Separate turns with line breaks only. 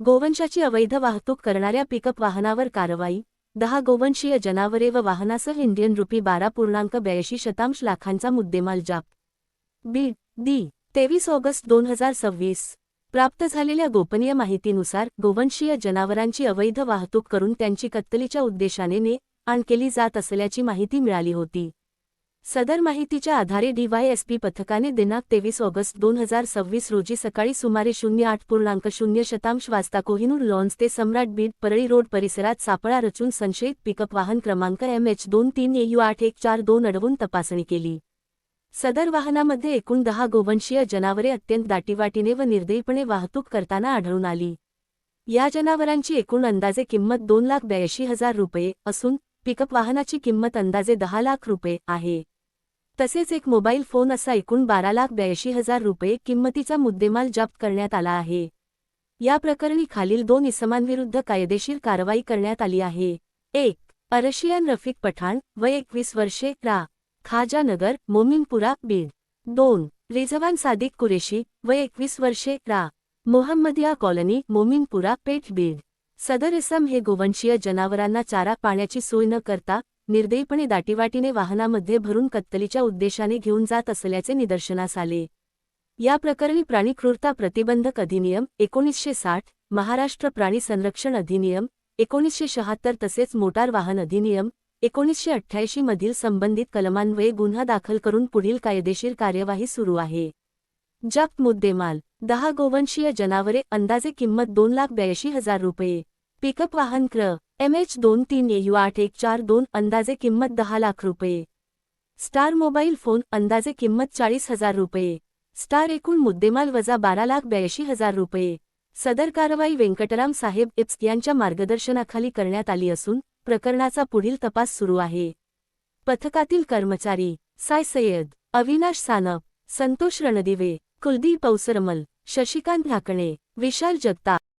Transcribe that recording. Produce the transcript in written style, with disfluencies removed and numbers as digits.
गोवंशाची अवैध वाहतूक करणाऱ्या पिकअप वाहनावर कारवाई, 10 गोवंशीय जनावरे व वाहनासह इंडियन रुपी 12.82 लाखांचा मुद्देमाल जप्त. बीड, दि. 23 ऑगस्ट 2026. प्राप्त झालेल्या गोपनीय माहितीनुसार गोवंशीय जनावरांची अवैध वाहतूक करून त्यांची कत्तलीच्या उद्देशाने ने-आण केली जात असल्याची माहिती मिळाली होती. सदर माहितीच्या आधारे DYSP पथकाने दिनांक 23 ऑगस्ट 2026 रोजी सकाळी सुमारे 08.0 वाजता कोहिनूर लॉन्स ते सम्राट बीड परळी रोड परिसरात सापळा रचून संशयित पिकअप वाहन क्रमांक MH23AU8142 अडवून तपासणी केली. सदर वाहनामध्ये एकूण 10 गोवंशीय जनावरे अत्यंत दाटीवाटीने व निर्दयीपणे वाहतूक करताना आढळून आली. या जनावरांची एकूण अंदाजे किंमत 2,82,000 रुपये असून पिकअप वाहनाची किंमत अंदाजे 10 लाख रुपये आहे. तसेच एक मोबाईल फोन असा एकूण 12,82,000 रुपये किंमतीचा मुद्देमाल जप्त करण्यात आला आहे. या प्रकरणी खालील 2 इसमांविरुद्ध कायदेशीर कारवाई करण्यात आली आहे. 1. अरशियान रफिक पठाण, वय 21 वर्षे, रा. खाजानगर, मोमीनपुरा, बीड. 2. रिझवान सादिक कुरेशी, वय 21 वर्षे, रा. मोहम्मदिया कॉलनी, मोमीनपुरा, पेठ, बीड. सदर इसम हे गोवंशीय जनावरांना चारा पाण्याची सोय न करता निर्दयीपणे दाटीवाटीने वाहनामध्ये भरून कत्तलीच्या उद्देशाने घेऊन जात असल्याचे निदर्शनास आले. या प्रकरणी प्राणी क्रूरता प्रतिबंधक अधिनियम 1960, महाराष्ट्र प्राणी संरक्षण अधिनियम 1976 तसेच मोटार वाहन अधिनियम 1988 मधील संबंधित कलमान्वये गुन्हा दाखल करून पुढील कायदेशीर कार्यवाही सुरू आहे. जप्त मुद्देमाल 10 गोवंशीय जनावरे, अंदाजे किंमत 2,82,000 रुपये. पिकअप वाहन क्र. MH23AU8142, अंदाजे किंमत 10 लाख रुपये. स्टार मोबाईल फोन, अंदाजे किंमत 40,000 रुपये. स्टार एकूण मुद्देमाल वजा 12,82,000 रुपये. सदर कारवाई वेंकटराम साहेब इप्स यांच्या मार्गदर्शनाखाली करण्यात आली असून प्रकरणाचा पुढील तपास सुरू आहे. पथकातील कर्मचारी: साय सय्यद, अविनाश सानप, संतोष रणदिवे, कुलदीप अवसरमल, शशिकांत ढाकणे, विशाल जगताप.